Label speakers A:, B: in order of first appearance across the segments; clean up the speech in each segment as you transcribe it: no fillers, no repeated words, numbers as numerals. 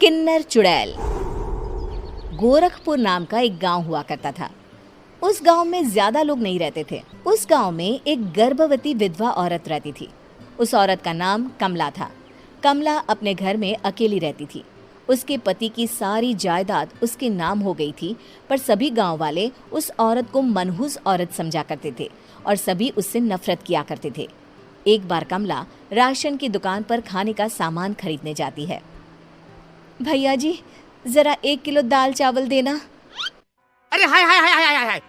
A: किन्नर चुड़ैल। गोरखपुर नाम का एक गांव हुआ करता था। उस गांव में ज्यादा लोग नहीं रहते थे। उस गांव में एक गर्भवती विधवा औरत रहती थी। उस औरत का नाम कमला था। कमला अपने घर में अकेली रहती थी। उसके पति की सारी जायदाद उसके नाम हो गई थी, पर सभी गांव वाले उस औरत को मनहूस औरत समझा करते थे और सभी उससे नफरत किया करते थे। एक बार कमला राशन की दुकान पर खाने का सामान खरीदने जाती है। भैया जी, जरा 1 किलो दाल चावल देना।
B: अरे हाय हाय हाय हाय हाय हाय!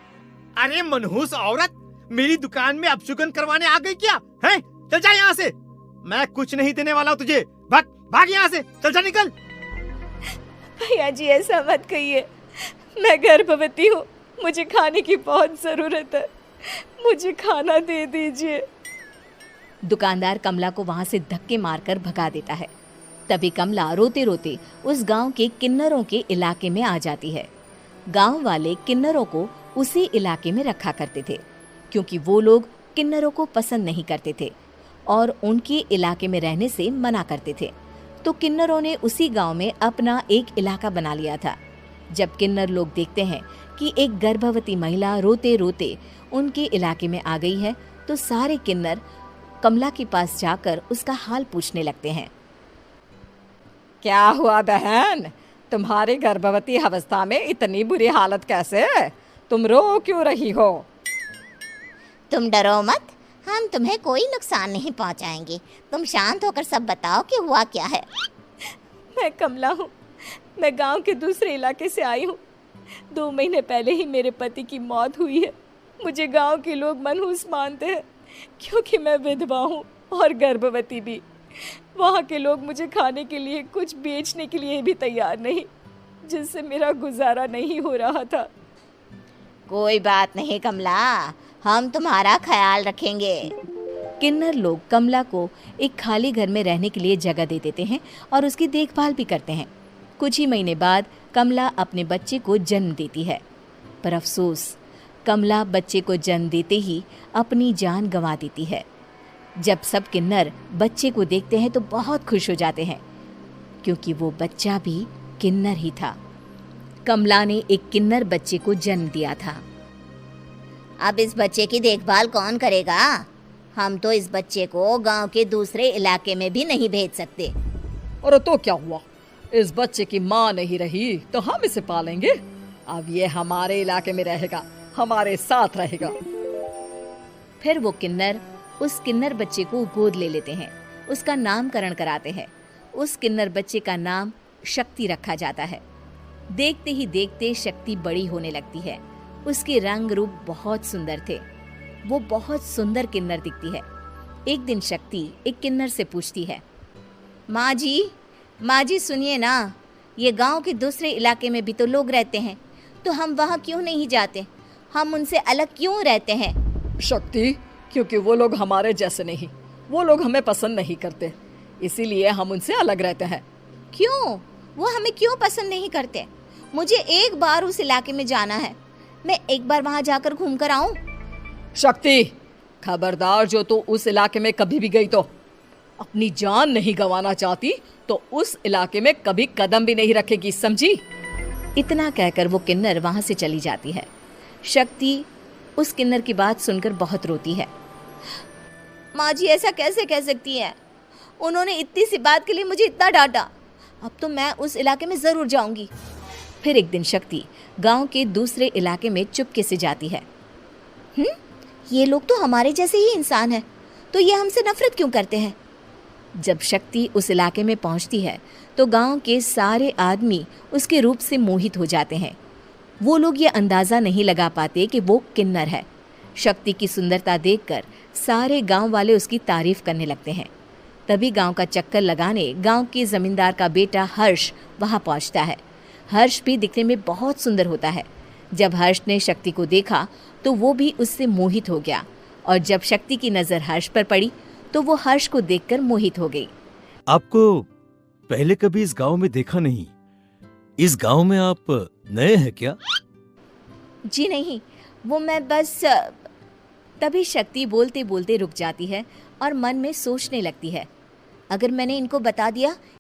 B: अरे मनहूस औरत, मेरी दुकान में अपशुगन करवाने आ गई क्या? हैं? चल जा यहाँ से। मैं कुछ नहीं देने वाला हूँ तुझे। भाग भाग यहाँ से, चल जा, निकल।
A: भैया जी, ऐसा मत कहिए। मैं गर्भवती हूँ, मुझे खाने की बहुत जरूरत है। मुझे खाना दे दीजिए। दुकानदार कमला को वहां से धक्के मारकर भगा देता है। तभी कमला रोते रोते उस गांव के किन्नरों के इलाके में आ जाती है। गांव वाले किन्नरों को उसी इलाके में रखा करते थे, क्योंकि वो लोग किन्नरों को पसंद नहीं करते थे और उनके इलाके में रहने से मना करते थे। तो किन्नरों ने उसी गांव में अपना एक इलाका बना लिया था। जब किन्नर लोग देखते हैं कि एक गर्भवती महिला रोते रोते उनके इलाके में आ गई है, तो सारे किन्नर कमला के पास जाकर उसका हाल पूछने लगते हैं।
C: क्या हुआ बहन, तुम्हारी गर्भवती अवस्था में इतनी बुरी हालत कैसे? तुम रो क्यों रही हो?
D: तुम डरो मत, हम तुम्हें कोई नुकसान नहीं पहुंचाएंगे। तुम शांत होकर सब बताओ कि हुआ क्या है।
A: मैं कमला हूँ। मैं गांव के दूसरे इलाके से आई हूँ। 2 महीने पहले ही मेरे पति की मौत हुई है। मुझे गांव के लोग मनहूस मानते हैं, क्योंकि मैं विधवा हूँ और गर्भवती भी। वहाँ के लोग मुझे खाने के लिए कुछ बेचने के लिए भी तैयार नहीं, जिससे मेरा गुजारा नहीं हो रहा था।
D: कोई बात नहीं कमला, हम तुम्हारा ख्याल रखेंगे।
A: किन्नर लोग कमला को एक खाली घर में रहने के लिए जगह दे देते हैं और उसकी देखभाल भी करते हैं। कुछ ही महीने बाद कमला अपने बच्चे को जन्म देती है, पर अफसोस, कमला बच्चे को जन्म देते ही अपनी जान गंवा देती है। जब सब किन्नर बच्चे को देखते हैं तो बहुत खुश हो जाते हैं, क्योंकि वो बच्चा भी किन्नर ही था। कमला ने एक किन्नर बच्चे को जन्म दिया था।
D: अब इस बच्चे की देखभाल कौन करेगा? हम तो इस बच्चे को गांव के दूसरे इलाके में भी नहीं भेज सकते।
C: और तो क्या हुआ, इस बच्चे की माँ नहीं रही तो हम इसे पालेंगे। अब ये हमारे इलाके में रहेगा, हमारे साथ रहेगा।
A: फिर वो किन्नर उस किन्नर बच्चे को गोद ले लेते हैं, उसका नामकरण कराते हैं। उस किन्नर बच्चे का नाम शक्ति रखा जाता है। देखते ही देखते शक्ति बड़ी होने लगती है। उसके रंग रूप बहुत सुंदर थे। वो बहुत सुंदर किन्नर दिखती है। एक दिन शक्ति एक किन्नर से पूछती है, माँ जी सुनिए ना, ये गांव के दूसरे इलाके में भी तो लोग रहते हैं, तो हम वहाँ क्यों नहीं जाते? हम उनसे अलग क्यों रहते हैं?
C: शक्ति, क्योंकि वो लोग हमारे जैसे नहीं, वो लोग हमें पसंद नहीं करते, इसीलिए हम उनसे अलग रहते हैं।
D: क्यों? वो हमें क्यों पसंद नहीं करते? मुझे एक बार उस इलाके में जाना है। मैं एक बार वहाँ जाकर घूम कर आऊं।
C: शक्ति, खबरदार, जो तू उस इलाके में कभी भी गई तो अपनी जान नहीं गंवाना चाहती तो उस इलाके में कभी कदम भी नहीं रखेगी, समझी?
A: इतना कहकर वो किन्नर वहां से चली जाती है। शक्ति उस किन्नर की बात सुनकर बहुत रोती है।
D: माँ जी, ऐसा कैसे कह सकती हैं? उन्होंने इतनी सी बात के लिए मुझे इतना डांटा। अब तो मैं उस इलाके में ज़रूर जाऊंगी।
A: फिर एक दिन शक्ति गांव के दूसरे इलाके में चुपके से जाती है।
D: ये लोग तो हमारे जैसे ही इंसान हैं, तो ये हमसे नफरत क्यों करते हैं?
A: जब शक्ति उस इलाके में पहुंचती है तो गांव के सारे आदमी उसके रूप से मोहित हो जाते हैं। वो लोग ये अंदाज़ा नहीं लगा पाते कि वो किन्नर है। शक्ति की सुंदरता देखकर सारे गांव वाले उसकी तारीफ करने लगते हैं। तभी गांव का चक्कर लगाने गांव के जमींदार का बेटा हर्ष वहां पहुंचता है। हर्ष भी दिखने में बहुत सुंदर होता है। जब हर्ष ने शक्ति को देखा तो वो भी उससे मोहित हो गया, और जब शक्ति की नज़र हर्ष पर पड़ी तो वो हर्ष को देखकर मोहित हो गई।
E: आपको पहले कभी इस गांव में देखा नहीं। इस गांव में आप नए हैं क्या?
A: जी नहीं, वो मैं बस। तभी शक्ति बोलते बोलते रुक जाती है और मन में सोचने लगती है, अगर मैंने इनको बता दिया